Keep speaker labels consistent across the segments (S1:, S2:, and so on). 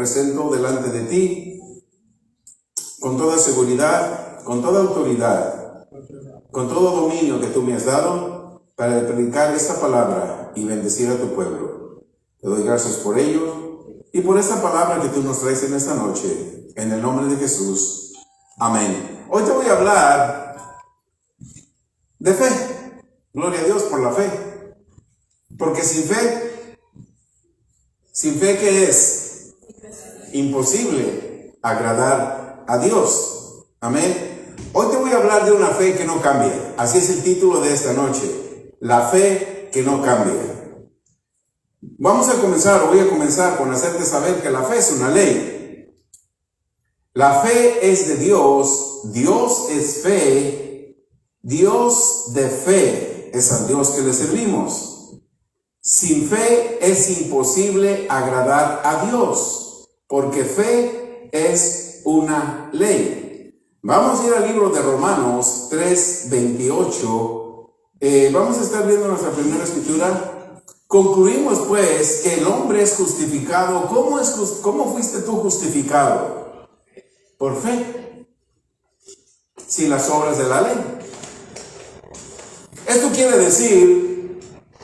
S1: presento delante de ti con toda seguridad, con toda autoridad, con todo dominio que tú me has dado para predicar esta palabra y bendecir a tu pueblo. Te doy gracias por ello y por esta palabra que tú nos traes en esta noche, en el nombre de Jesús. Amén. Hoy te voy a hablar de fe. Gloria a Dios por la fe. Porque sin fe, ¿qué es? Imposible agradar a Dios. Amén. Hoy te voy a hablar de una fe que no cambia. Así es el título de esta noche. La fe que no cambia. Voy a comenzar con hacerte saber que la fe es una ley. La fe es de Dios. Dios es fe. Dios de fe es al Dios que le servimos. Sin fe es imposible agradar a Dios, porque fe es una ley. Vamos a ir al libro de Romanos 3:28. Vamos a estar viendo nuestra primera escritura. Concluimos pues que el hombre es justificado. ¿Cómo fuiste tú justificado? Por fe, sin las obras de la ley. Esto quiere decir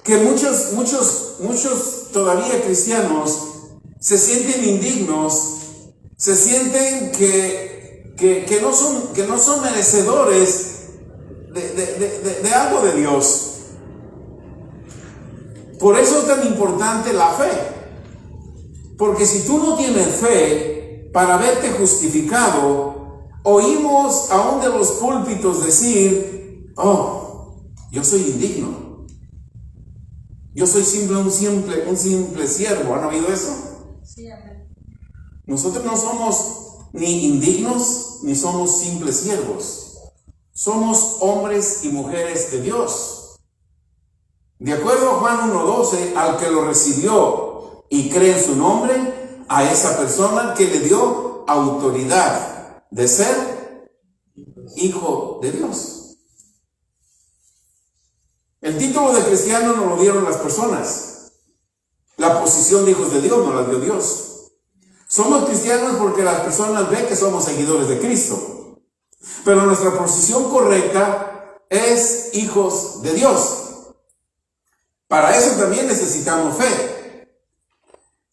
S1: que muchos todavía cristianos se sienten indignos, se sienten que no son merecedores de algo de Dios. Por eso es tan importante la fe. Porque si tú no tienes fe para verte justificado, oímos aún de los púlpitos decir: oh, yo soy indigno. Yo soy un simple siervo. ¿Han oído eso?
S2: Sí, amén.
S1: Nosotros no somos ni indignos ni somos simples siervos. Somos hombres y mujeres de Dios. De acuerdo a Juan 1:12, al que lo recibió y cree en su nombre, a esa persona que le dio autoridad de ser hijo de Dios. El título de cristiano no lo dieron las personas. La posición de hijos de Dios no la dio Dios. Somos cristianos porque las personas ven que somos seguidores de Cristo. Pero nuestra posición correcta es hijos de Dios. Para eso también necesitamos fe.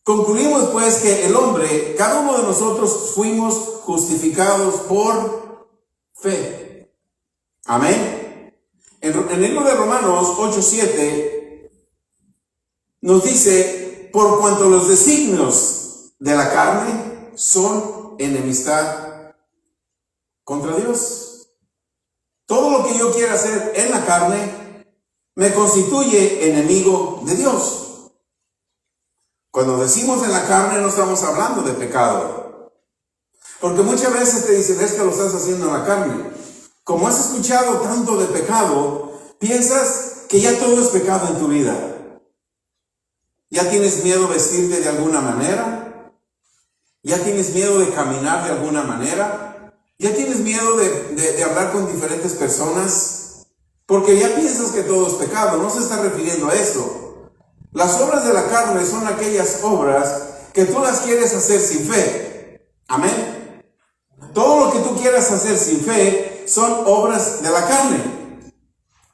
S1: Concluimos pues que el hombre, cada uno de nosotros fuimos justificados por fe. Amén. En el libro de Romanos 8:7 nos dice: por cuanto los designios de la carne son enemistad contra Dios. Todo lo que yo quiera hacer en la carne me constituye enemigo de Dios. Cuando decimos en la carne no estamos hablando de pecado. Porque muchas veces te dicen: es que lo estás haciendo en la carne. Como has escuchado tanto de pecado, piensas que ya todo es pecado en tu vida. Ya tienes miedo de vestirte de alguna manera. Ya tienes miedo de caminar de alguna manera. Ya tienes miedo de hablar con diferentes personas. Porque ya piensas que todo es pecado. No se está refiriendo a esto. Las obras de la carne son aquellas obras que tú las quieres hacer sin fe. Amén. Todo lo que tú quieras hacer sin fe son obras de la carne.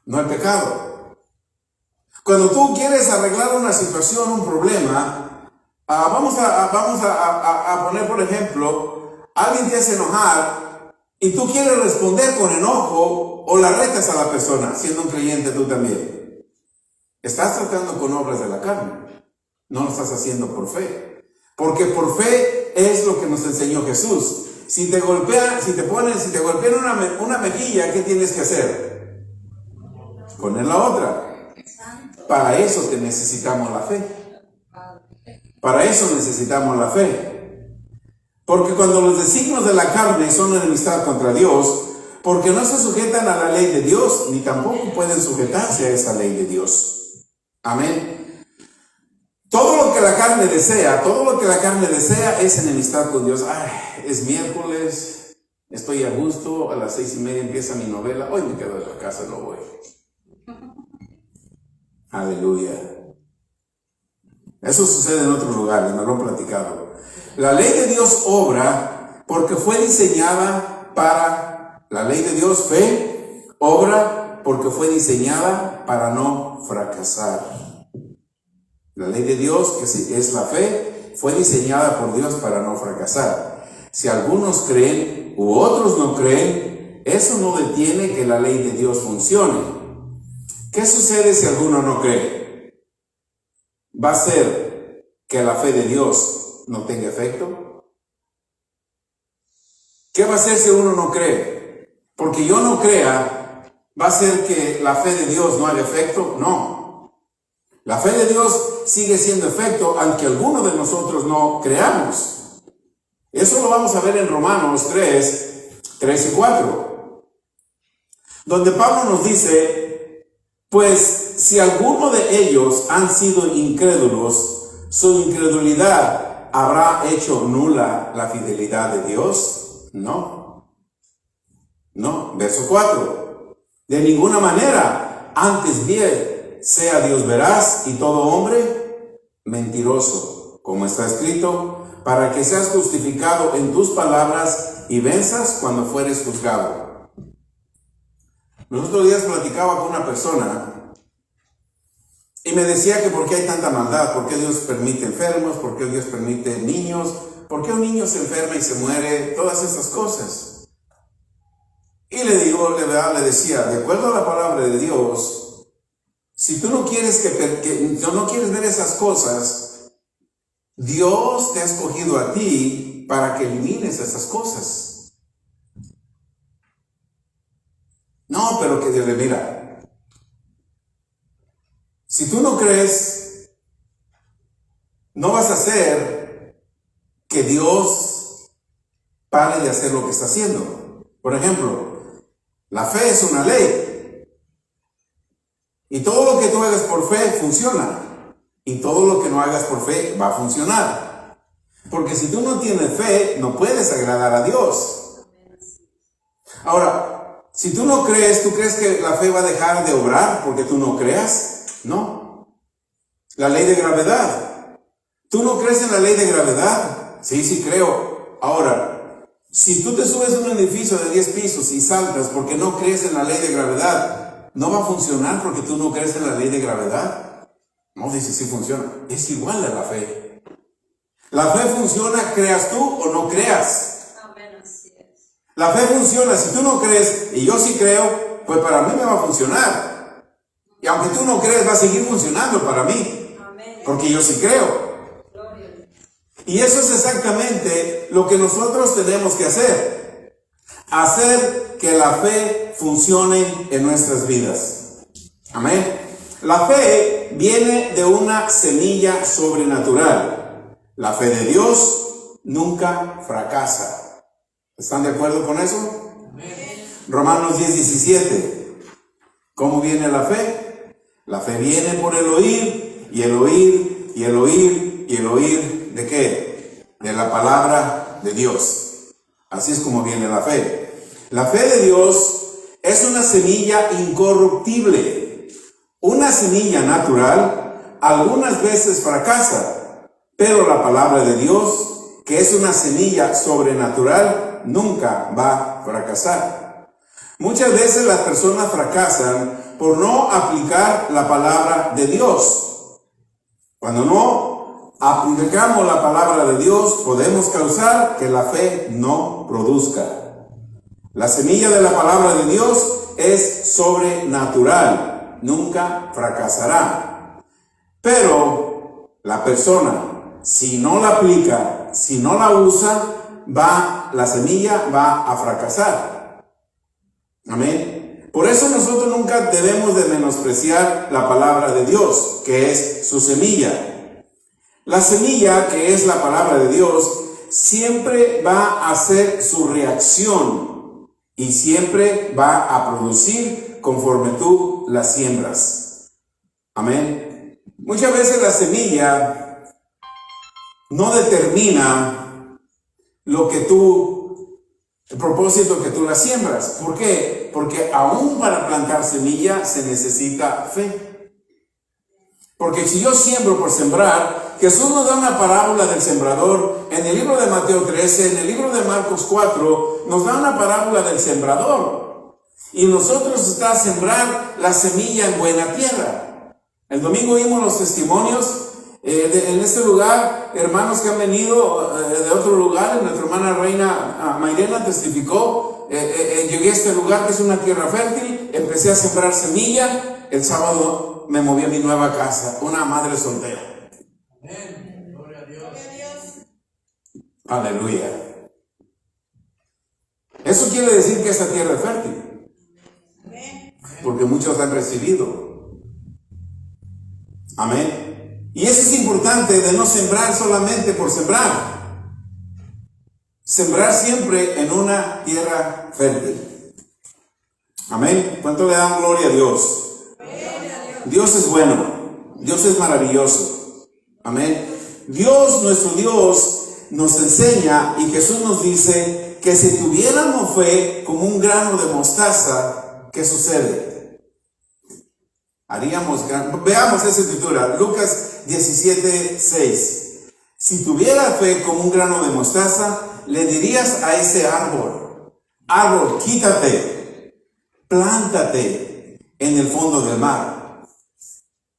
S1: No el pecado. Cuando tú quieres arreglar una situación, un problema, vamos a poner por ejemplo, alguien te hace enojar y tú quieres responder con enojo o la retas a la persona, siendo un creyente tú también. Estás tratando con obras de la carne. No lo estás haciendo por fe. Porque por fe es lo que nos enseñó Jesús. Si te golpean una mejilla, ¿qué tienes que hacer? Poner la otra. Para eso te necesitamos la fe. Para eso necesitamos la fe. Porque cuando los designios de la carne son enemistad contra Dios, porque no se sujetan a la ley de Dios, ni tampoco pueden sujetarse a esa ley de Dios. Amén. Todo lo que la carne desea es enemistad con Dios. Ay, es miércoles, estoy a gusto, a las 6:30 empieza mi novela, hoy me quedo en la casa, no voy. Aleluya. Eso sucede en otros lugares, me lo han platicado. La ley de Dios obra porque fue diseñada para, la ley de Dios, fe, obra porque fue diseñada para no fracasar. La ley de Dios, que es la fe, fue diseñada por Dios para no fracasar. Si algunos creen u otros no creen, eso no detiene que la ley de Dios funcione. ¿Qué sucede si alguno no cree? ¿Va a ser que la fe de Dios no tenga efecto? ¿Qué va a hacer si uno no cree? Porque yo no crea, ¿va a ser que la fe de Dios no haga efecto? No. La fe de Dios sigue siendo efecto, aunque alguno de nosotros no creamos. Eso lo vamos a ver en Romanos 3 y 4. Donde Pablo nos dice, pues si alguno de ellos han sido incrédulos, su incredulidad habrá hecho nula la fidelidad de Dios. No. Verso 4. De ninguna manera, antes bien, sea Dios veraz y todo hombre mentiroso, como está escrito, para que seas justificado en tus palabras y venzas cuando fueres juzgado. Los otros días platicaba con una persona y me decía que por qué hay tanta maldad, por qué Dios permite enfermos, por qué Dios permite niños, por qué un niño se enferma y se muere, todas esas cosas. Y le decía, de acuerdo a la palabra de Dios, si tú no quieres no quieres ver esas cosas, Dios te ha escogido a ti para que elimines esas cosas. No, pero que Dios le mira. Si tú no crees, no vas a hacer que Dios pare de hacer lo que está haciendo. Por ejemplo, la fe es una ley. Y todo lo que tú hagas por fe funciona. Y todo lo que no hagas por fe va a funcionar. Porque si tú no tienes fe, no puedes agradar a Dios. Ahora, si tú no crees, ¿tú crees que la fe va a dejar de obrar porque tú no creas? No. La ley de gravedad. ¿Tú no crees en la ley de gravedad? Sí creo. Ahora, si tú te subes a un edificio de 10 pisos y saltas porque no crees en la ley de gravedad, ¿no va a funcionar porque tú no crees en la ley de gravedad? No, dice, sí funciona. Es igual a la fe. La fe funciona, creas tú o no creas.
S2: Amén, así es.
S1: La fe funciona, si tú no crees y yo sí creo, pues para mí me va a funcionar. Y aunque tú no crees, va a seguir funcionando para mí.
S2: Amén.
S1: Porque yo sí creo.
S2: Gloria.
S1: Y eso es exactamente lo que nosotros tenemos que hacer. Hacer que la fe funcione en nuestras vidas. Amén. La fe viene de una semilla sobrenatural. La fe de Dios nunca fracasa. ¿Están de acuerdo con eso?
S2: Amén.
S1: Romanos 10:17. ¿Cómo viene la fe? La fe viene por el oír, y el oír, y el oír, y el oír, ¿de qué? De la palabra de Dios. Así es como viene la fe. La fe de Dios es una semilla incorruptible. Una semilla natural algunas veces fracasa, pero la palabra de Dios, que es una semilla sobrenatural, nunca va a fracasar. Muchas veces las personas fracasan por no aplicar la palabra de Dios. Cuando no aplicamos la palabra de Dios, podemos causar que la fe no produzca. La semilla de la palabra de Dios es sobrenatural, nunca fracasará. Pero la persona, si no la aplica, si no la usa, la semilla va a fracasar. Amén. Por eso nosotros nunca debemos de menospreciar la palabra de Dios, que es su semilla. La semilla, que es la palabra de Dios, siempre va a hacer su reacción y siempre va a producir conforme tú la siembras. Amén. Muchas veces la semilla no determina el propósito que tú la siembras. ¿Por qué? Porque aún para plantar semilla se necesita fe. Porque si yo siembro por sembrar, Jesús nos da una parábola del sembrador. En el libro de Mateo 13, en el libro de Marcos 4, nos da una parábola del sembrador. Y nosotros está a sembrar la semilla en buena tierra. El domingo vimos los testimonios en este lugar, hermanos que han venido de otro lugar. Nuestra hermana Reina Mayrena testificó. Llegué a este lugar que es una tierra fértil, empecé a sembrar semilla. El sábado me moví a mi nueva casa, una madre soltera.
S3: Amén. Gloria a Dios.
S1: Aleluya. Eso quiere decir que esa tierra es fértil. Porque muchos han recibido. Amén. Y eso es importante, de no sembrar solamente por sembrar. Sembrar siempre en una tierra fértil. Amén. ¿Cuánto le dan gloria a Dios? Dios es bueno. Dios es maravilloso. Amén. Dios, nuestro Dios, nos enseña, y Jesús nos dice que si tuviéramos fe como un grano de mostaza, ¿qué sucede? Veamos esa escritura, Lucas 17:6. Si tuviera fe como un grano de mostaza, le dirías a ese árbol, quítate, plántate en el fondo del mar.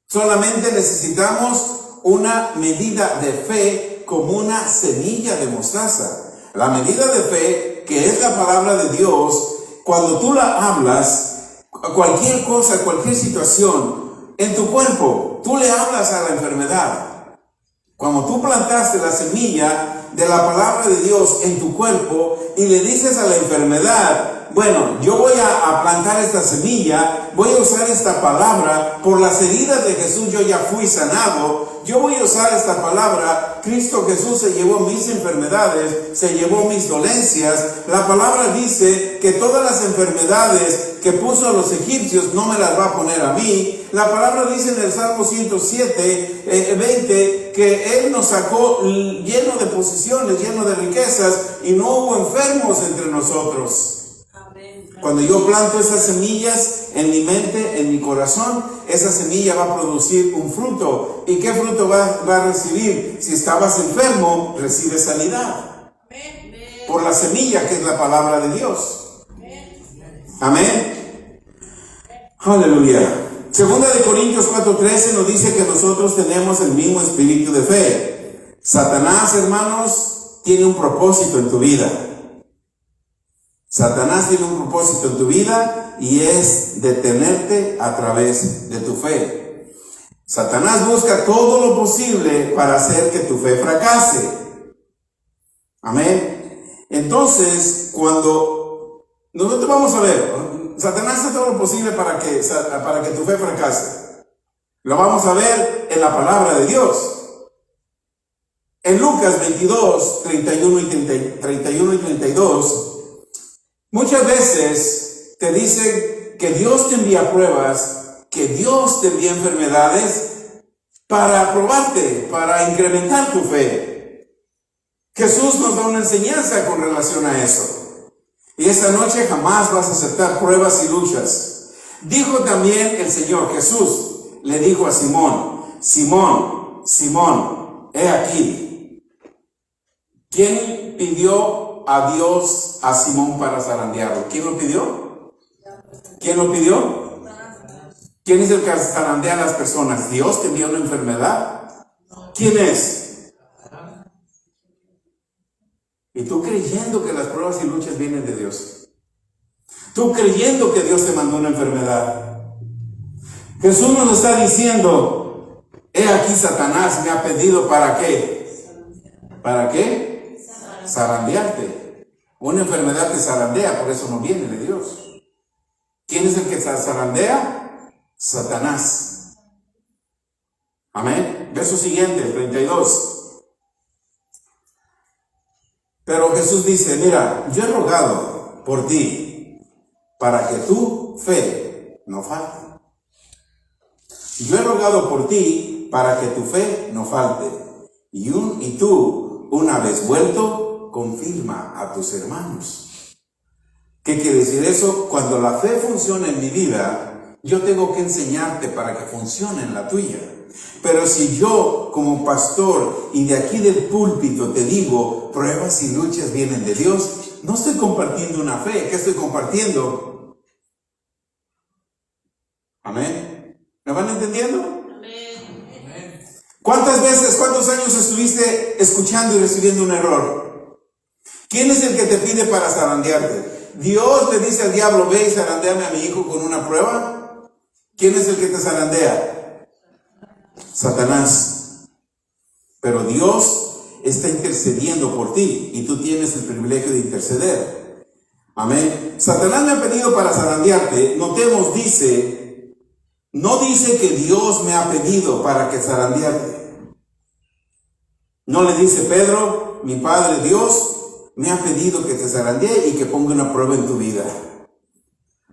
S1: Solamente necesitamos una medida de fe como una semilla de mostaza. La medida de fe, que es la palabra de Dios, cuando tú la hablas, cualquier cosa, cualquier situación en tu cuerpo, tú le hablas a la enfermedad. Cuando tú plantaste la semilla de la palabra de Dios en tu cuerpo y le dices a la enfermedad, bueno, yo voy a plantar esta semilla, voy a usar esta palabra, por las heridas de Jesús yo ya fui sanado, yo voy a usar esta palabra, Cristo Jesús se llevó mis enfermedades, se llevó mis dolencias. La palabra dice que todas las enfermedades que puso a los egipcios no me las va a poner a mí. La palabra dice en el Salmo 107, 20, que Él nos sacó lleno de posiciones, lleno de riquezas, y no hubo enfermos entre nosotros. Cuando yo planto esas semillas en mi mente, en mi corazón, esa semilla va a producir un fruto. ¿Y qué fruto va a recibir? Si estabas enfermo, recibes sanidad. Por la semilla que es la palabra de Dios. Amén. Aleluya. Segunda de Corintios 4:13 nos dice que nosotros tenemos el mismo espíritu de fe. Satanás, hermanos, tiene un propósito en tu vida. Satanás tiene un propósito en tu vida y es detenerte a través de tu fe. Satanás busca todo lo posible para hacer que tu fe fracase. Amén. Entonces, cuando nosotros vamos a ver, Satanás hace todo lo posible para que tu fe fracase. Lo vamos a ver en la palabra de Dios. En Lucas 22, 31 y 32, muchas veces te dicen que Dios te envía pruebas, que Dios te envía enfermedades para probarte, para incrementar tu fe. Jesús nos da una enseñanza con relación a eso. Y esta noche jamás vas a aceptar pruebas y luchas. Dijo también el Señor Jesús, le dijo a Simón, Simón, Simón, he aquí. ¿Quién pidió a Dios a Simón para zarandearlo? ¿Quién lo pidió? ¿Quién lo pidió? ¿Quién es el que zarandea a las personas? ¿Dios te envía una enfermedad? ¿Quién es? Y tú creyendo que las pruebas y luchas vienen de Dios. Tú creyendo que Dios te mandó una enfermedad. Jesús nos está diciendo, he aquí Satanás me ha pedido ¿para qué? ¿Para qué? Zarandearte. Una enfermedad te zarandea, por eso no viene de Dios. ¿Quién es el que zarandea? Satanás. Amén. Verso siguiente, 32. Pero Jesús dice, mira, yo he rogado por ti para que tu fe no falte. Yo he rogado por ti para que tu fe no falte. Y tú, una vez vuelto, confirma a tus hermanos. ¿Qué quiere decir eso? Cuando la fe funciona en mi vida, yo tengo que enseñarte para que funcione en la tuya. Pero si yo, como pastor, y de aquí del púlpito te digo, pruebas y luchas vienen de Dios, no estoy compartiendo una fe. ¿Qué estoy compartiendo? Amén. ¿Me van entendiendo?
S2: Amén.
S1: ¿Cuántas veces, cuántos años estuviste escuchando y recibiendo un error? ¿Quién es el que te pide para zarandearte? ¿Dios le dice al diablo, ve y zarandéame a mi hijo con una prueba? ¿Quién es el que te zarandea? Satanás. Pero Dios está intercediendo por ti y tú tienes el privilegio de interceder. Amén. Satanás me ha pedido para zarandearte. Notemos, no dice que Dios me ha pedido para que zarandearte. No le dice, Pedro, mi Padre Dios me ha pedido que te zarandee y que ponga una prueba en tu vida.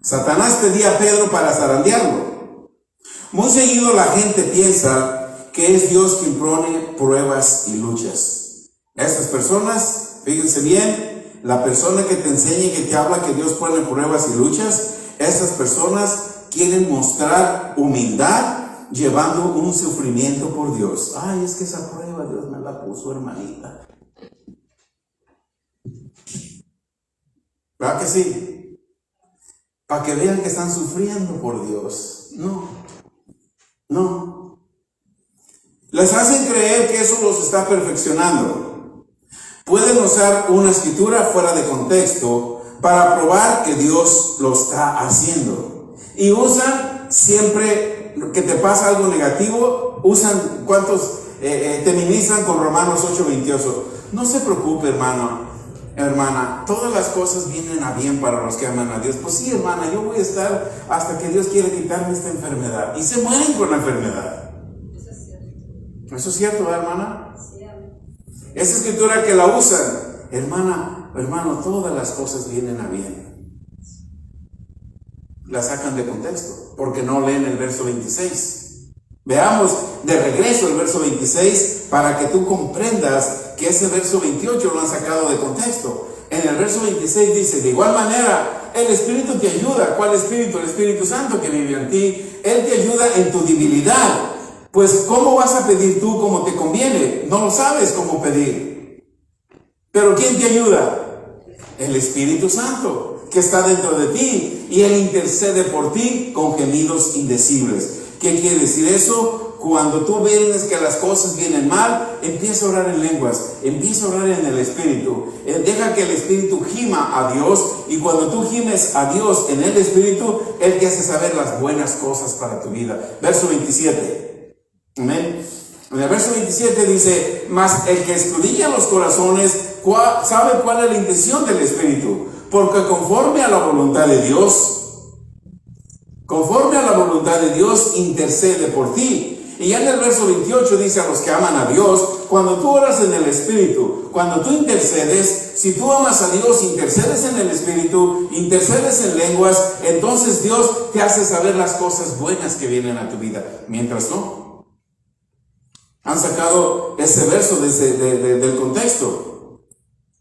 S1: Satanás pedía a Pedro para zarandearlo. Muy seguido la gente piensa que es Dios quien pone pruebas y luchas. Estas personas, fíjense bien, la persona que te enseña y que te habla que Dios pone pruebas y luchas, estas personas quieren mostrar humildad llevando un sufrimiento por Dios. Ay, es que esa prueba Dios me la puso, hermanita. ¿Verdad que sí? Para que vean que están sufriendo por Dios. No. Les hacen creer que eso los está perfeccionando. Pueden usar una escritura fuera de contexto para probar que Dios lo está haciendo. Y usan siempre que te pasa algo negativo, usan te ministran con Romanos 8:28. No se preocupe, hermana, todas las cosas vienen a bien para los que aman a Dios. Pues sí, hermana, yo voy a estar hasta que Dios quiera quitarme esta enfermedad. Y se mueren con la enfermedad.
S2: Eso es cierto.
S1: ¿Eso es cierto, hermana?
S2: Sí, amén.
S1: Esa escritura que la usan, hermano, todas las cosas vienen a bien. La sacan de contexto, porque no leen el verso 26. Veamos de regreso el verso 26 para que tú comprendas que ese verso 28 lo han sacado de contexto. En el verso 26 dice, de igual manera, el Espíritu te ayuda. ¿Cuál Espíritu? El Espíritu Santo que vive en ti. Él te ayuda en tu debilidad. Pues, ¿cómo vas a pedir tú como te conviene? No lo sabes cómo pedir. Pero ¿quién te ayuda? El Espíritu Santo, que está dentro de ti. Y Él intercede por ti con gemidos indecibles. ¿Qué quiere decir eso? Cuando tú ves que las cosas vienen mal, empieza a orar en lenguas, empieza a orar en el Espíritu. Deja que el Espíritu gima a Dios, y cuando tú gimes a Dios en el Espíritu, Él te hace saber las buenas cosas para tu vida. Verso 27. Amén. En el verso 27 dice, mas el que escudriña los corazones sabe cuál es la intención del Espíritu, porque conforme a la voluntad de Dios, intercede por ti. Y ya en el verso 28 dice a los que aman a Dios, cuando tú oras en el Espíritu, cuando tú intercedes, si tú amas a Dios, intercedes en el Espíritu, intercedes en lenguas, entonces Dios te hace saber las cosas buenas que vienen a tu vida. Mientras no, han sacado ese verso del contexto.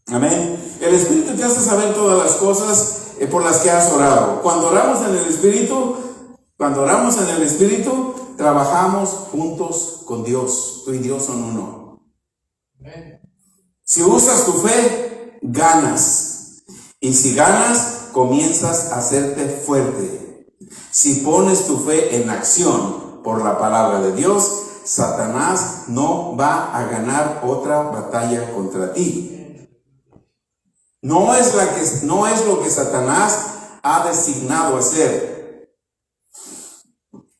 S1: Amén. El Espíritu te hace saber todas las cosas por las que has orado. Cuando oramos en el Espíritu, trabajamos juntos con Dios. Tú y Dios son uno.
S3: Amén.
S1: Si usas tu fe, ganas. Y si ganas, comienzas a hacerte fuerte. Si pones tu fe en acción por la palabra de Dios, Satanás no va a ganar otra batalla contra ti. No es lo que Satanás ha designado hacer.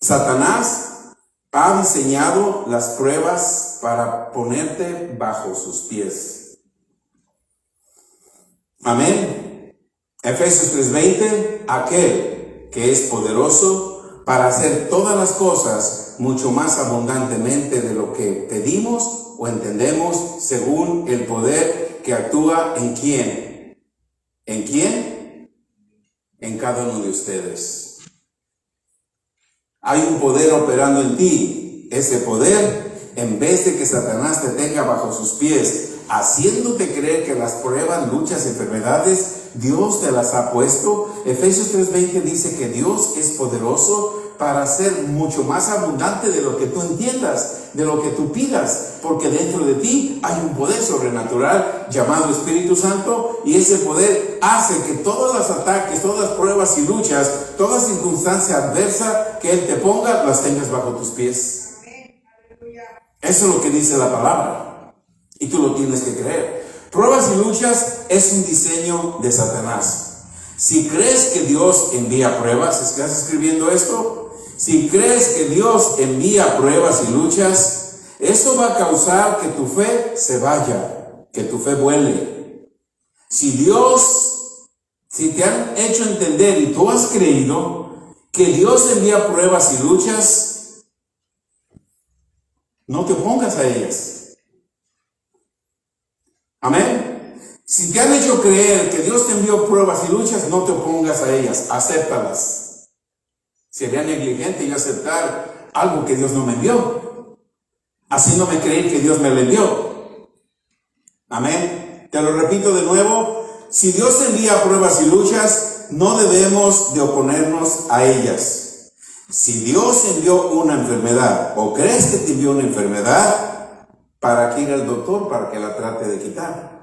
S1: Satanás ha diseñado las pruebas para ponerte bajo sus pies. Amén. Efesios 3:20, aquel que es poderoso para hacer todas las cosas mucho más abundantemente de lo que pedimos o entendemos, según el poder que actúa en quién. ¿En quién? En cada uno de ustedes. Hay un poder operando en ti. Ese poder, en vez de que Satanás te tenga bajo sus pies, haciéndote creer que las pruebas, luchas, enfermedades, Dios te las ha puesto. Efesios 3:20 dice que Dios es poderoso para ser mucho más abundante de lo que tú entiendas, de lo que tú pidas, porque dentro de ti hay un poder sobrenatural llamado Espíritu Santo, y ese poder hace que todos los ataques, todas las pruebas y luchas, toda circunstancia adversa que Él te ponga, las tengas bajo tus pies. Eso es lo que dice la palabra, y tú lo tienes que creer. Pruebas y luchas es un diseño de Satanás. Si crees que Dios envía pruebas, ¿estás escribiendo esto? Si crees que Dios envía pruebas y luchas, eso va a causar que tu fe se vaya, que tu fe vuele. Si te han hecho entender y tú has creído que Dios envía pruebas y luchas, no te opongas a ellas. Amén. Si te han hecho creer que Dios te envió pruebas y luchas, no te opongas a ellas, acéptalas. Sería negligente yo aceptar algo que Dios no me envió, haciéndome creer que Dios me lo envió. Amén. Te lo repito de nuevo, si Dios envía pruebas y luchas, no debemos de oponernos a ellas. Si Dios envió una enfermedad, o crees que te envió una enfermedad, ¿para qué ir al doctor? Para que la trate de quitar.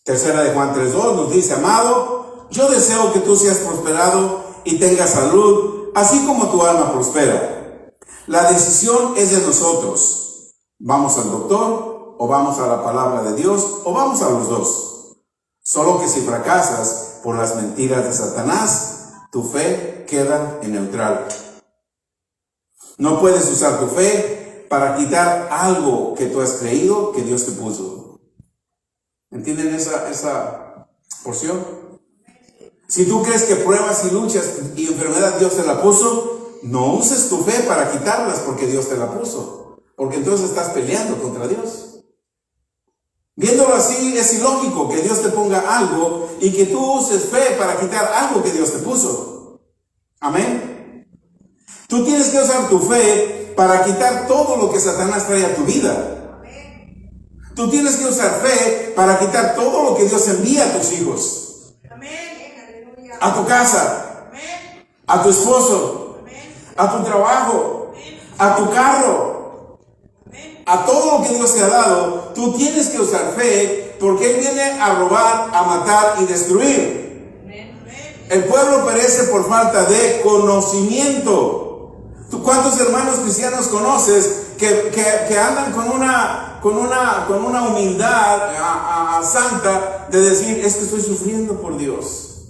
S1: Tercera de Juan 3:2 nos dice: amado, yo deseo que tú seas prosperado y tengas salud, así como tu alma prospera. La decisión es de nosotros. ¿Vamos al doctor, o vamos a la palabra de Dios, o vamos a los dos? Solo que si fracasas por las mentiras de Satanás, tu fe queda en neutral. No puedes usar tu fe para quitar algo que tú has creído que Dios te puso. ¿Entienden esa porción? Si tú crees que pruebas y luchas y enfermedad Dios te la puso, no uses tu fe para quitarlas porque Dios te la puso. Porque entonces estás peleando contra Dios. Viéndolo así, es ilógico que Dios te ponga algo y que tú uses fe para quitar algo que Dios te puso. Amén. Tú tienes que usar tu fe para quitar todo lo que Satanás trae a tu vida. Tú tienes que usar fe para quitar todo lo que Dios envía a tus hijos. A tu casa. A tu esposo. A tu trabajo. A tu carro. A todo lo que Dios te ha dado, tú tienes que usar fe, porque Él viene a robar, a matar y destruir. El pueblo perece por falta de conocimiento. ¿Tú cuántos hermanos cristianos conoces que andan con una humildad santa de decir: es que estoy sufriendo por Dios?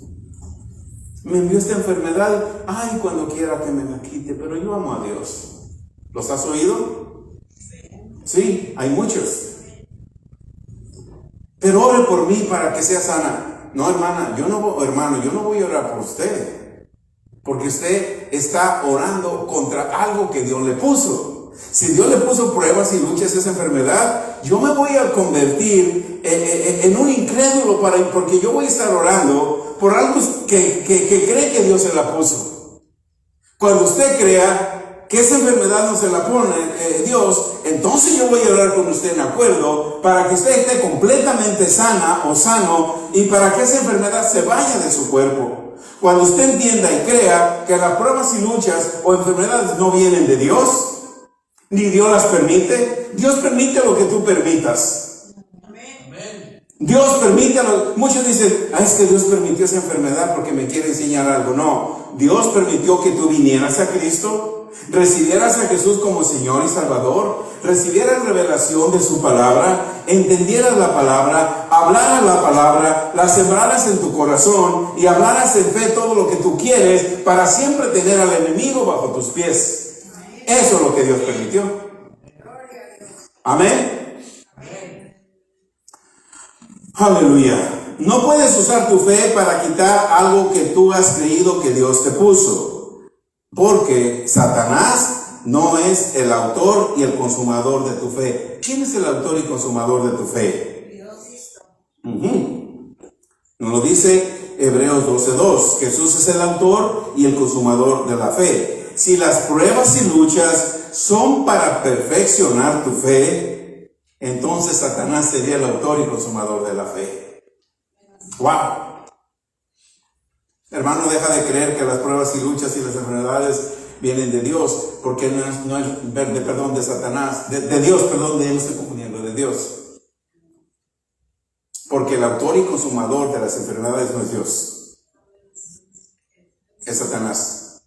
S1: Me envió esta enfermedad, ay, cuando quiera que me la quite, pero yo amo a Dios. ¿Los has oído? Sí, hay muchos. Pero ore por mí para que sea sana. No, hermana, yo no voy a orar por usted, porque usted está orando contra algo que Dios le puso. Si Dios le puso pruebas y luchas a esa enfermedad, yo me voy a convertir en un incrédulo porque yo voy a estar orando por algo que cree que Dios se la puso. Cuando usted crea que esa enfermedad no se la pone Dios, entonces yo voy a orar con usted en acuerdo para que usted esté completamente sana o sano y para que esa enfermedad se vaya de su cuerpo. Cuando usted entienda y crea que las pruebas y luchas o enfermedades no vienen de Dios, ni Dios las permite, Dios permite lo que tú permitas.
S3: Amén.
S1: Dios permite, muchos dicen: es que Dios permitió esa enfermedad porque me quiere enseñar algo. No, Dios permitió que tú vinieras a Cristo, recibieras a Jesús como Señor y Salvador, recibieras revelación de su palabra, entendieras la palabra, hablaras la palabra, la sembraras en tu corazón y hablaras en fe todo lo que tú quieres para siempre tener al enemigo bajo tus pies. Eso es lo que Dios permitió. Amén. Aleluya. No puedes usar tu fe para quitar algo que tú has creído que Dios te puso, porque Satanás no es el autor y el consumador de tu fe. ¿Quién es el autor y consumador de tu fe? Nos lo dice Hebreos 12:2. Jesús es el autor y el consumador de la fe. Si las pruebas y luchas son para perfeccionar tu fe, entonces Satanás sería el autor y consumador de la fe. ¡Wow! Hermano, deja de creer que las pruebas y luchas y las enfermedades vienen de Dios, porque no es de Satanás, de Dios, perdón, me estoy confundiendo, de Dios. Porque el autor y consumador de las enfermedades no es Dios, es Satanás.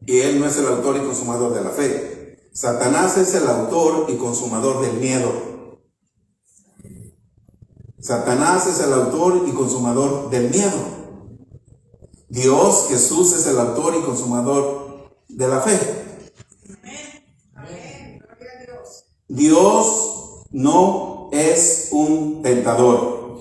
S1: Y él no es el autor y consumador de la fe. Satanás es el autor y consumador del miedo. Satanás es el autor y consumador del miedo. Dios, Jesús, es el autor y consumador de la fe.
S2: Amén. Gloria a Dios.
S1: Dios no es un tentador.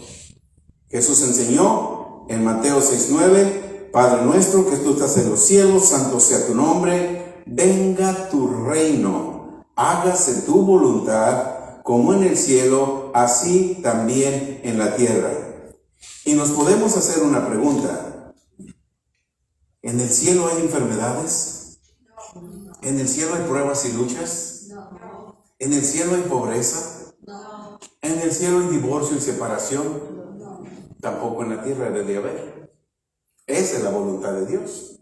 S1: Jesús enseñó en Mateo 6:9, Padre nuestro que tú estás en los cielos, santo sea tu nombre, venga tu reino, hágase tu voluntad como en el cielo, así también en la tierra. Y nos podemos hacer una pregunta. ¿En el cielo hay enfermedades? ¿En el cielo hay pruebas y luchas?
S2: No.
S1: ¿En el cielo hay pobreza?
S2: No.
S1: ¿En el cielo hay divorcio y separación?
S2: No.
S1: Tampoco en la tierra debe haber. Esa es la voluntad de Dios.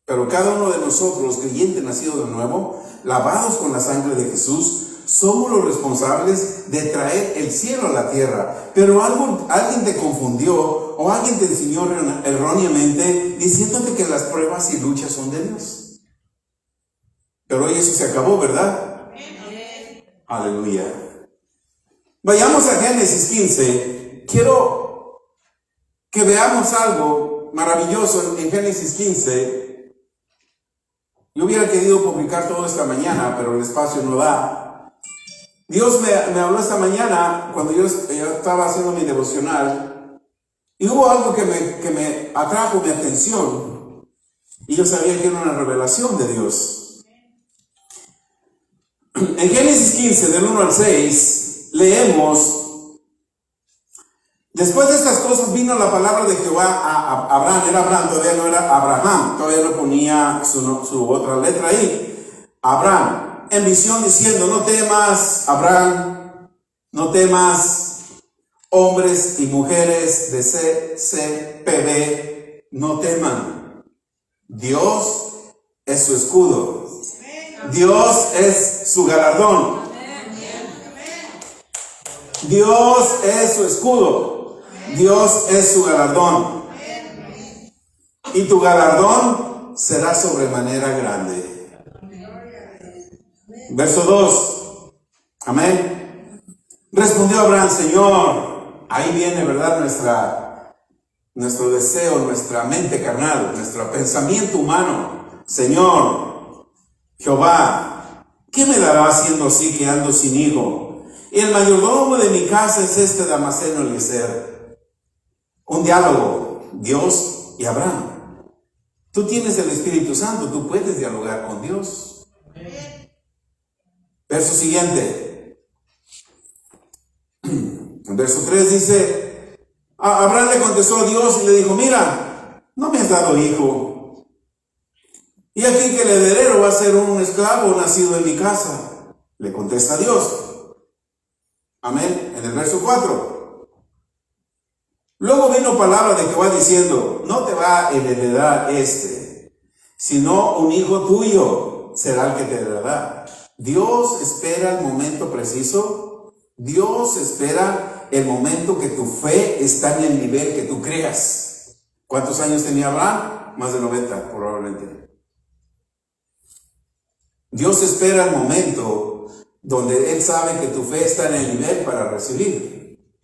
S1: Pero cada uno de nosotros, creyentes nacidos de nuevo, lavados con la sangre de Jesús, somos los responsables de traer el cielo a la tierra. Pero alguien te confundió o alguien te enseñó erróneamente diciéndote que las pruebas y luchas son de Dios. Pero hoy eso se acabó, ¿verdad?
S2: Amén.
S1: Aleluya. Vayamos a Génesis 15. Quiero que veamos algo maravilloso en Génesis 15. Yo hubiera querido publicar todo esta mañana, pero el espacio no da. Dios me habló esta mañana cuando yo estaba haciendo mi devocional y hubo algo que me atrajo mi atención y yo sabía que era una revelación de Dios. En Génesis 15, del 1 al 6, leemos: después de estas cosas vino la palabra de Jehová a Abraham. Era Abraham, todavía no era Abraham, todavía no ponía su otra letra ahí. Abraham, en visión diciendo: no temas, Abraham, no temas, hombres y mujeres de CCPB, no teman. Dios es su escudo. Dios es su galardón. Dios es su escudo. Dios es su galardón. Y tu galardón será sobremanera grande. Verso 2. Amén. Respondió Abraham: Señor, ahí viene, ¿verdad? Nuestro deseo, nuestra mente carnal, nuestro pensamiento humano. Señor, Jehová, ¿qué me dará siendo así que ando sin hijo? Y el mayordomo de mi casa es este Damaseno Eliezer. Un diálogo, Dios y Abraham. Tú tienes el Espíritu Santo, tú puedes dialogar con Dios. Verso siguiente. En verso 3 dice: Abraham le contestó a Dios y le dijo: mira, no me has dado hijo. Y aquí que el heredero va a ser un esclavo nacido en mi casa. Le contesta Dios. Amén. En el verso 4. Luego vino palabra de Jehová diciendo: no te va a heredar sino un hijo tuyo será el que te heredará. Dios espera el momento preciso. Dios espera el momento que tu fe está en el nivel que tú creas. ¿Cuántos años tenía Abraham? Más de 90 probablemente. Dios espera el momento donde Él sabe que tu fe está en el nivel para recibir.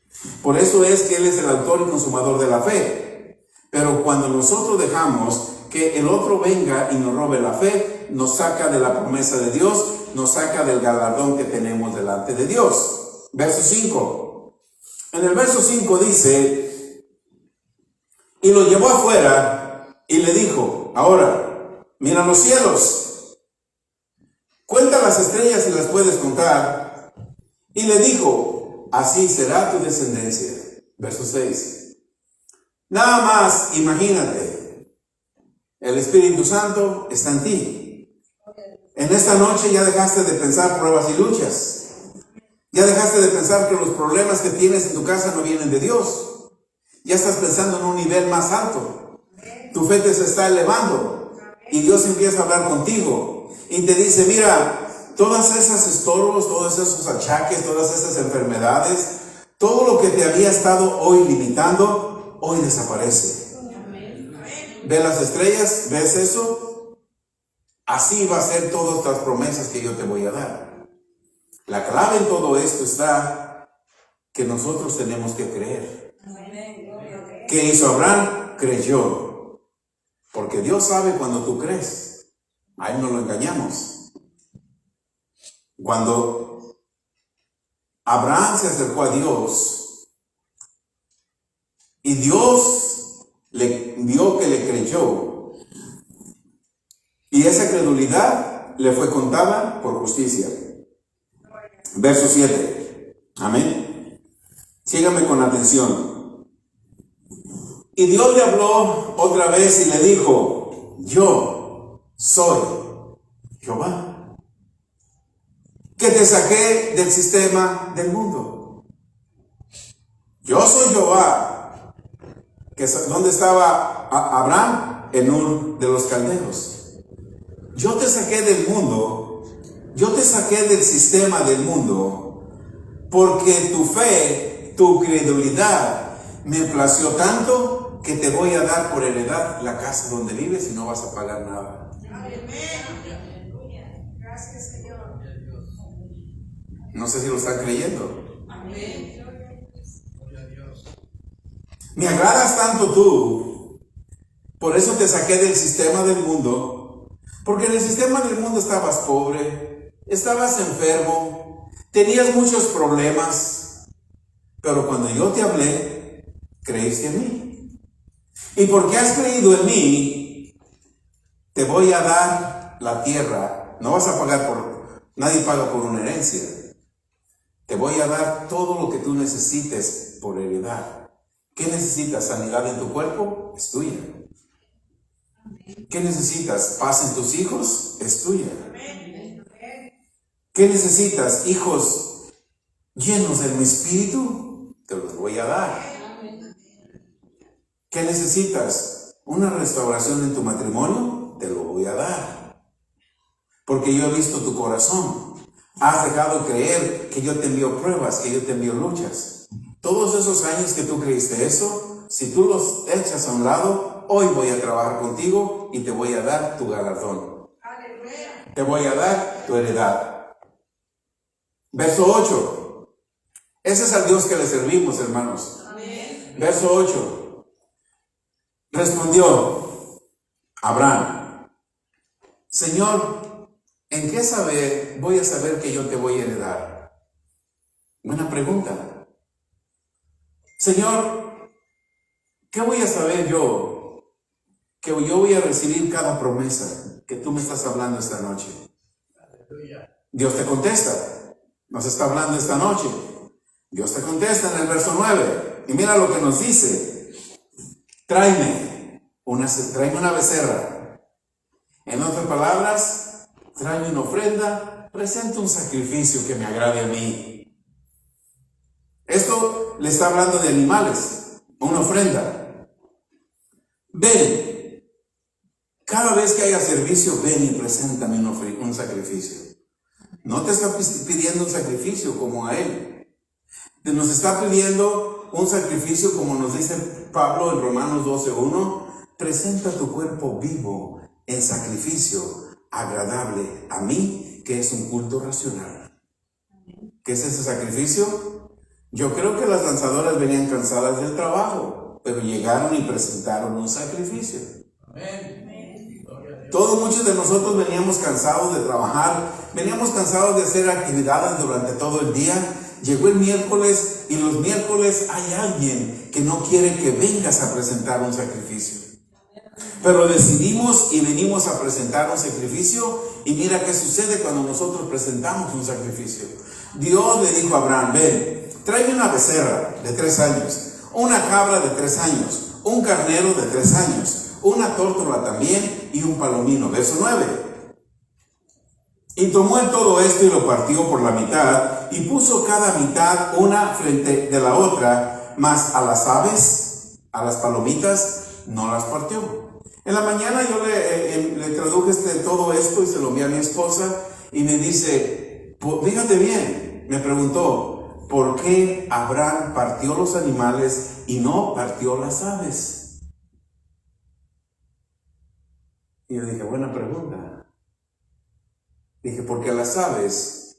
S1: Por eso es que Él es el autor y consumador de la fe. Pero cuando nosotros dejamos que el otro venga y nos robe la fe, nos saca de la promesa de Dios, nos saca del galardón que tenemos delante de Dios. Verso 5. En el verso 5 dice: y lo llevó afuera y le dijo: ahora, mira los cielos. Cuenta las estrellas si las puedes contar. Y le dijo: así será tu descendencia. Verso 6. Nada más, imagínate, el Espíritu Santo está en ti. En esta noche ya dejaste de pensar pruebas y luchas. Ya dejaste de pensar que los problemas que tienes en tu casa no vienen de Dios. Ya estás pensando en un nivel más alto. Tu fe te se está elevando. Y Dios empieza a hablar contigo. Y te dice, mira, todas esas estorbos, todos esos achaques, todas esas enfermedades, todo lo que te había estado hoy limitando, hoy desaparece. ¿Ves las estrellas? ¿Ves eso? Así va a ser todas las promesas que yo te voy a dar. La clave en todo esto está que nosotros tenemos que creer. ¿Qué hizo Abraham? Creyó. Porque Dios sabe cuando tú crees. A Él no lo engañamos. Cuando Abraham se acercó a Dios y Dios le vio que le creyó, y esa credulidad le fue contada por justicia. Verso 7. Amén. Síganme con atención. Y Dios le habló otra vez y le dijo, yo soy Jehová, que te saqué del sistema del mundo. Yo soy Jehová. ¿Dónde estaba Abraham? En Ur de los Caldeos. Yo te saqué del mundo, yo te saqué del sistema del mundo, porque tu fe, tu credulidad me plació tanto que te voy a dar por heredad la casa donde vives y no vas a pagar nada.
S2: Gracias, Señor.
S1: No sé si lo están creyendo.
S2: Amén.
S1: Me agradas tanto tú, por eso te saqué del sistema del mundo, porque en el sistema del mundo estabas pobre, estabas enfermo, tenías muchos problemas, pero cuando yo te hablé, creíste en mí. Y porque has creído en mí, te voy a dar la tierra. No vas a pagar nadie paga por una herencia. Te voy a dar todo lo que tú necesites por heredad. ¿Qué necesitas? ¿Sanidad en tu cuerpo? Es tuya. ¿Qué necesitas? ¿Paz en tus hijos? Es tuya. ¿Qué necesitas? ¿Hijos llenos de mi espíritu? Te los voy a dar. ¿Qué necesitas? ¿Una restauración en tu matrimonio? Te lo voy a dar. Porque yo he visto tu corazón. Has dejado creer que yo te envío pruebas, que yo te envío luchas. Todos esos años que tú creíste eso, si tú los echas a un lado, hoy voy a trabajar contigo y te voy a dar tu galardón. Te voy a dar tu heredad. Verso 8. Ese es al Dios que le servimos, hermanos. Amén. Verso 8. Respondió Abraham, Señor, ¿en qué voy a saber que yo te voy a heredar? Buena pregunta. Señor, ¿qué voy a saber yo? Que yo voy a recibir cada promesa que tú me estás hablando esta noche. Dios te contesta. Nos está hablando esta noche. Dios te contesta en el verso 9. Y mira lo que nos dice. Tráeme una becerra. En otras palabras, tráeme una ofrenda. Presenta un sacrificio que me agrade a mí. Esto le está hablando de animales, una ofrenda. Ven, cada vez que haya servicio, ven y preséntame un sacrificio. No te está pidiendo un sacrificio como a Él. Nos está pidiendo un sacrificio como nos dice Pablo en Romanos 12:1. Presenta tu cuerpo vivo en sacrificio agradable a mí, que es un culto racional. ¿Qué es ese sacrificio? Yo creo que las lanzadoras venían cansadas del trabajo, pero llegaron y presentaron un sacrificio. Amén. Muchos de nosotros veníamos cansados de trabajar, veníamos cansados de hacer actividades durante todo el día. Llegó el miércoles y los miércoles hay alguien que no quiere que vengas a presentar un sacrificio. Pero decidimos y venimos a presentar un sacrificio, y mira qué sucede cuando nosotros presentamos un sacrificio. Dios le dijo a Abraham, ven, tráeme una becerra de 3 años, una cabra de 3 años, un carnero de 3 años, una tórtola también y un palomino. Verso 9. Y tomó él todo esto y lo partió por la mitad y puso cada mitad una frente de la otra, mas a las aves A las palomitas no las partió. En la mañana yo le traduje todo esto y se lo envié a mi esposa y me dice, fíjate bien, me preguntó, ¿por qué Abraham partió los animales y no partió las aves? Y yo dije, buena pregunta. Dije, porque las aves,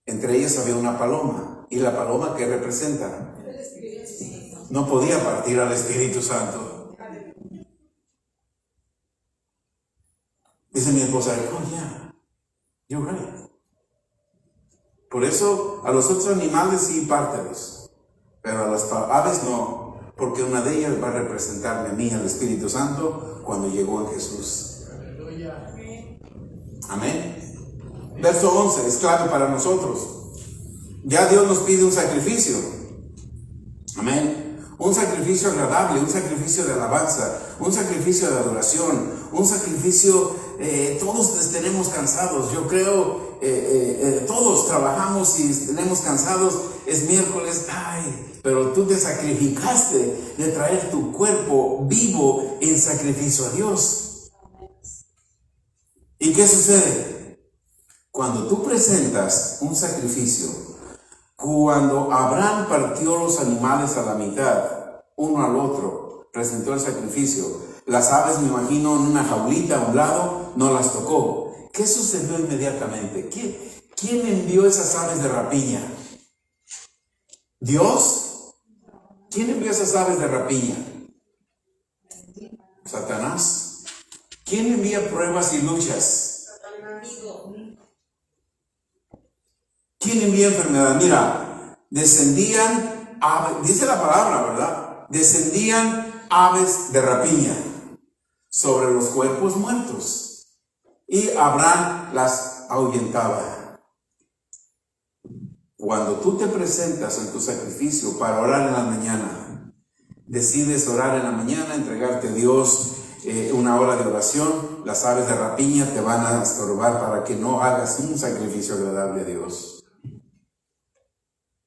S1: entre ellas había una paloma. ¿Y la paloma qué representa? No podía partir al Espíritu Santo. Dice mi esposa, oh yeah, you're right. Por eso a los otros animales sí pártelos, pero a las aves no, porque una de ellas va a representarme a mí, al Espíritu Santo, cuando llegó en Jesús. Amén. Verso 11, es clave para nosotros. Ya Dios nos pide un sacrificio. Amén. Un sacrificio agradable, un sacrificio de alabanza, un sacrificio de adoración, un sacrificio, todos tenemos cansados, yo creo, todos trabajamos y tenemos cansados, es miércoles, pero tú te sacrificaste de traer tu cuerpo vivo en sacrificio a Dios. ¿Y qué sucede? Cuando tú presentas un sacrificio, cuando Abraham partió los animales a la mitad, uno al otro, presentó el sacrificio, las aves, me imagino, en una jaulita a un lado, no las tocó. ¿Qué sucedió inmediatamente? ¿Quién envió esas aves de rapiña? ¿Dios? ¿Quién envió esas aves de rapiña? ¿Satanás? ¿Quién envía pruebas y luchas? ¿Quién envía enfermedad? Mira, descendían aves, dice la palabra, ¿verdad? Descendían aves de rapiña sobre los cuerpos muertos y Abraham las ahuyentaba. Cuando tú te presentas en tu sacrificio para orar en la mañana, decides orar en la mañana, entregarte a Dios una hora de oración, las aves de rapiña te van a estorbar para que no hagas un sacrificio agradable a Dios.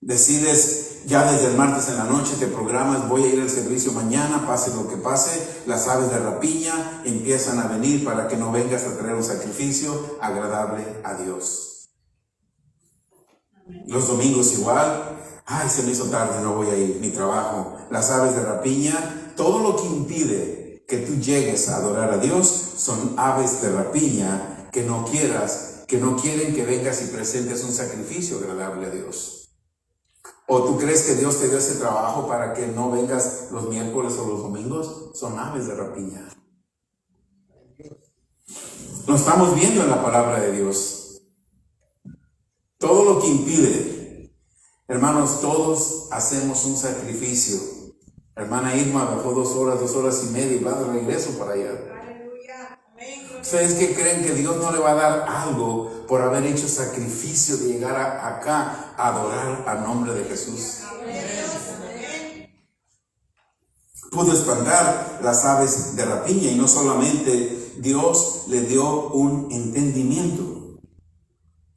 S1: Decides ya desde el martes en la noche, te programas, voy a ir al servicio mañana, pase lo que pase, las aves de rapiña empiezan a venir para que no vengas a traer un sacrificio agradable a Dios. Los domingos igual, se me hizo tarde, no voy a ir, mi trabajo. Las aves de rapiña, todo lo que impide que tú llegues a adorar a Dios son aves de rapiña que no quieren que vengas y presentes un sacrificio agradable a Dios. ¿O tú crees que Dios te dio ese trabajo para que no vengas los miércoles o los domingos? Son aves de rapiña. Lo estamos viendo en la palabra de Dios. Todo lo que impide, hermanos, todos hacemos un sacrificio. Hermana Irma bajó 2 horas y media y va de regreso para allá. ¿Ustedes qué creen? Que Dios no le va a dar algo por haber hecho sacrificio de llegar acá a adorar al nombre de Jesús? Pudo espantar las aves de rapiña y no solamente Dios le dio un entendimiento.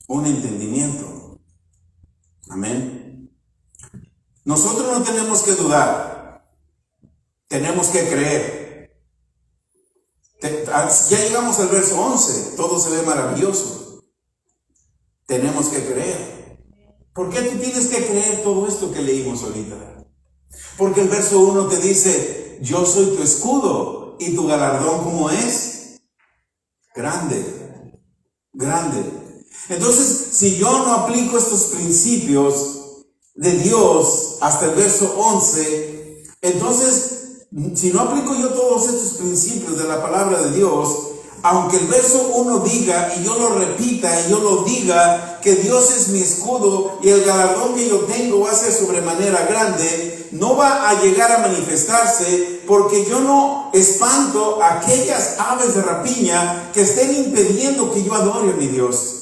S1: Un entendimiento. Amén. Nosotros no tenemos que dudar. Tenemos que creer. Ya llegamos al verso 11, todo se ve maravilloso. Tenemos que creer. ¿Por qué tú tienes que creer todo esto que leímos ahorita? Porque el verso 1 te dice, yo soy tu escudo y tu galardón, ¿cómo es? Grande, grande. Entonces, si yo no aplico estos principios de Dios hasta el verso 11, entonces, si no aplico yo todos estos principios de la palabra de Dios, aunque el verso 1 diga, y yo lo repita, y yo lo diga, que Dios es mi escudo, y el galardón que yo tengo va a ser sobremanera grande, no va a llegar a manifestarse, porque yo no espanto a aquellas aves de rapiña que estén impidiendo que yo adore a mi Dios.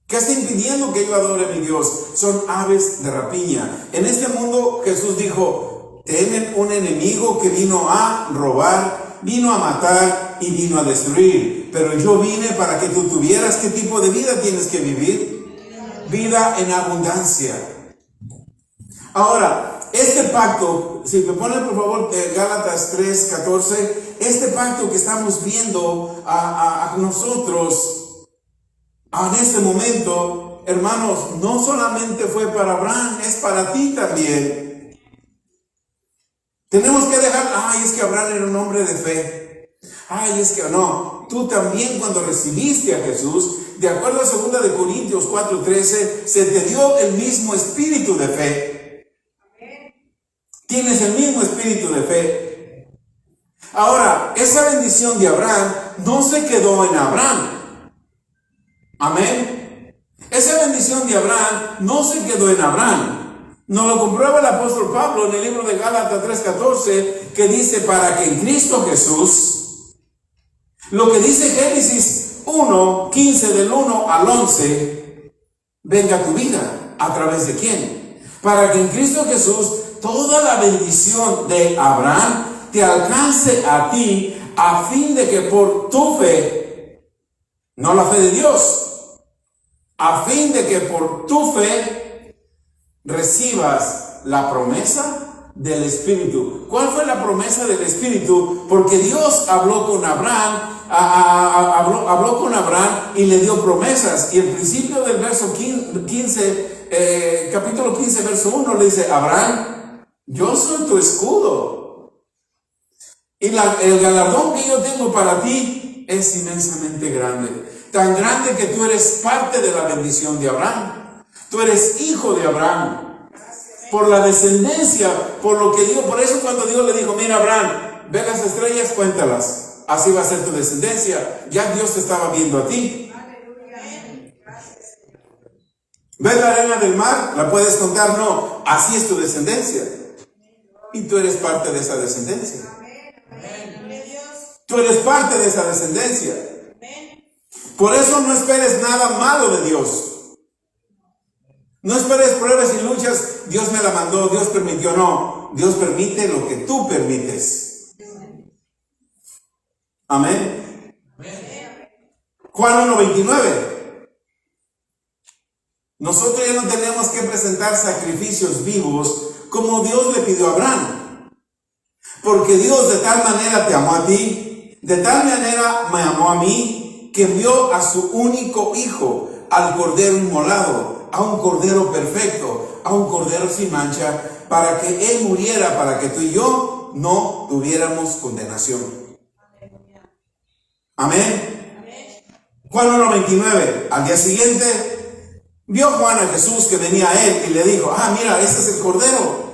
S1: ¿Qué está impidiendo que yo adore a mi Dios? Son aves de rapiña. En este mundo Jesús dijo, tienen un enemigo que vino a robar, vino a matar y vino a destruir. Pero yo vine para que tú tuvieras, ¿qué tipo de vida tienes que vivir? Vida en abundancia. Ahora, este pacto, si me ponen por favor Gálatas 3:14, este pacto que estamos viendo a nosotros en este momento, hermanos, no solamente fue para Abraham, es para ti también. Tenemos que dejar, es que Abraham era un hombre de fe. Es que no, tú también cuando recibiste a Jesús, de acuerdo a 2 de Corintios 4:13, se te dio el mismo espíritu de fe. Tienes el mismo espíritu de fe. Ahora, esa bendición de Abraham no se quedó en Abraham. Amén. Esa bendición de Abraham no se quedó en Abraham. Nos lo comprueba el apóstol Pablo en el libro de Gálatas 3:14, que dice, para que en Cristo Jesús, lo que dice Génesis 1:15 del 1 al 11, venga a tu vida. ¿A través de quién? Para que en Cristo Jesús toda la bendición de Abraham te alcance a ti, a fin de que por tu fe, no la fe de Dios, a fin de que por tu fe recibas la promesa del Espíritu. ¿Cuál fue la promesa del Espíritu? Porque Dios habló con Abraham, habló con Abraham y le dio promesas. Y el principio del verso 15, capítulo 15, verso 1, le dice, Abraham, yo soy tu escudo. Y el galardón que yo tengo para ti es inmensamente grande. Tan grande que tú eres parte de la bendición de Abraham. Tú eres hijo de Abraham. Por la descendencia, por lo que Dios, por eso cuando Dios le dijo, mira Abraham, ve las estrellas, cuéntalas. Así va a ser tu descendencia. Ya Dios te estaba viendo a ti. ¿Ves la arena del mar? ¿La puedes contar? No. Así es tu descendencia. Y tú eres parte de esa descendencia. Tú eres parte de esa descendencia. Por eso no esperes nada malo de Dios. No esperes pruebas y luchas. Dios me la mandó, Dios permitió. No. Dios permite lo que tú permites. Amén. Juan 1:29. Nosotros ya no tenemos que presentar sacrificios vivos como Dios le pidió a Abraham. Porque Dios de tal manera te amó a ti, de tal manera me amó a mí, que envió a su único hijo, al cordero inmolado, a un cordero perfecto, a un cordero sin mancha, para que él muriera, para que tú y yo no tuviéramos condenación. Amén. Juan 1:29. Al día siguiente vio Juan a Jesús que venía a él y le dijo, mira, este es el cordero.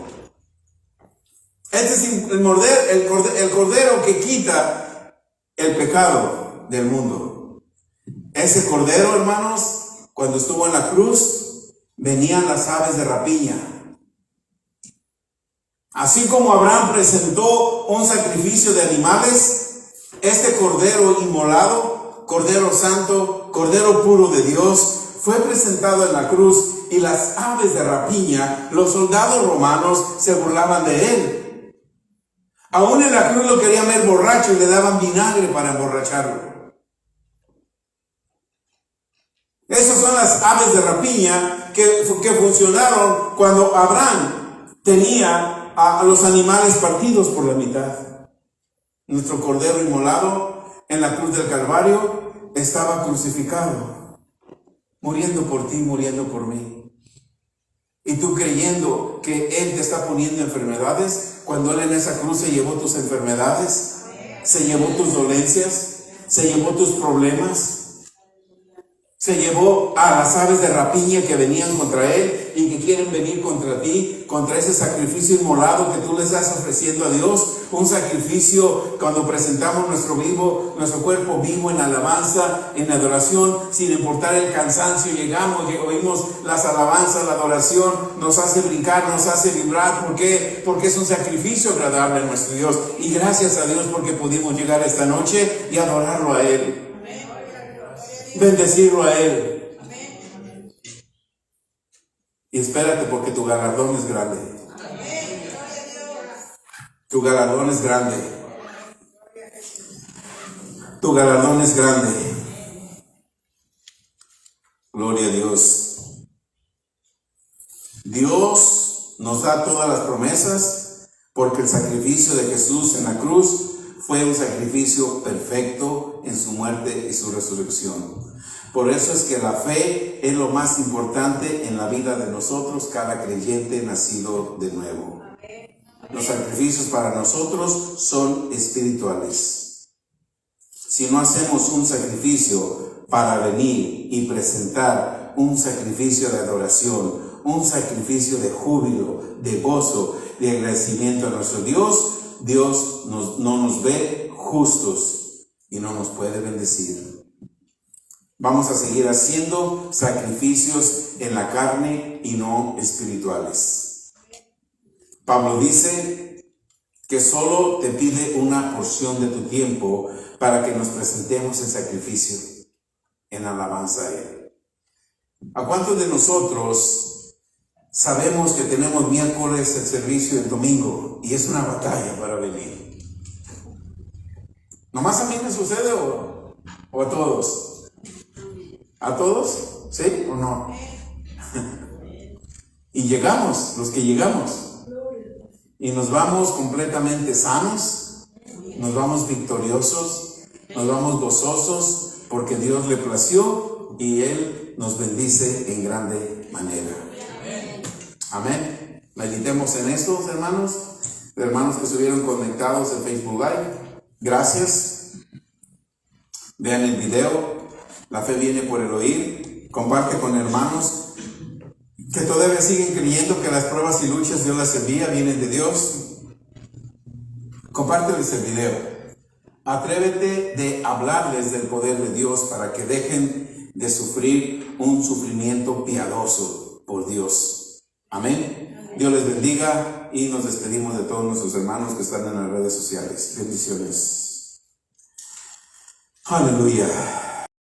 S1: Este es el cordero que quita el pecado del mundo. Ese cordero, hermanos, cuando estuvo en la cruz, venían las aves de rapiña. Así como Abraham presentó un sacrificio de animales, este cordero inmolado, cordero santo, cordero puro de Dios, fue presentado en la cruz y las aves de rapiña, los soldados romanos, se burlaban de él. Aún en la cruz lo querían ver borracho y le daban vinagre para emborracharlo. Esas son las aves de rapiña que funcionaron cuando Abraham tenía a los animales partidos por la mitad. Nuestro cordero inmolado en la cruz del Calvario estaba crucificado, muriendo por ti, muriendo por mí. Y tú creyendo que Él te está poniendo enfermedades, cuando Él en esa cruz se llevó tus enfermedades, se llevó tus dolencias, se llevó tus problemas, se llevó a las aves de rapiña que venían contra Él y que quieren venir contra ti, contra ese sacrificio inmolado que tú les estás ofreciendo a Dios. Un sacrificio cuando presentamos nuestro cuerpo vivo en alabanza, en adoración, sin importar el cansancio. Llegamos y oímos las alabanzas, la adoración, nos hace brincar, nos hace vibrar. ¿Por qué? Porque es un sacrificio agradable a nuestro Dios. Y gracias a Dios porque pudimos llegar esta noche y adorarlo a Él. Bendecirlo a Él. Y espérate porque tu galardón es grande. Tu galardón es grande. Tu galardón es grande. Gloria a Dios. Dios nos da todas las promesas, porque el sacrificio de Jesús en la cruz fue un sacrificio perfecto en su muerte y su resurrección. Por eso es que la fe es lo más importante en la vida de nosotros, cada creyente nacido de nuevo. Los sacrificios para nosotros son espirituales. Si no hacemos un sacrificio para venir y presentar un sacrificio de adoración, un sacrificio de júbilo, de gozo, de agradecimiento a nuestro Dios, Dios no nos ve justos y no nos puede bendecir. Vamos a seguir haciendo sacrificios en la carne y no espirituales. Pablo dice que solo te pide una porción de tu tiempo para que nos presentemos en sacrificio, en alabanza a Él. ¿A cuántos de nosotros sabemos que tenemos miércoles el servicio el domingo y es una batalla para venir? ¿Nomás a mí me sucede o a todos? ¿A todos? ¿Sí o no? Y llegamos, los que llegamos, y nos vamos completamente sanos, nos vamos victoriosos, nos vamos gozosos, porque Dios le plació y Él nos bendice en grande manera. Amén. Meditemos en esto, hermanos que estuvieron conectados en Facebook Live. Gracias. Vean el video. La fe viene por el oír. Comparte con hermanos que todavía siguen creyendo que las pruebas y luchas Dios las envía, vienen de Dios. Compárteles el video. Atrévete de hablarles del poder de Dios para que dejen de sufrir un sufrimiento piadoso por Dios. Amén. Dios les bendiga y nos despedimos de todos nuestros hermanos que están en las redes sociales. Bendiciones. Aleluya.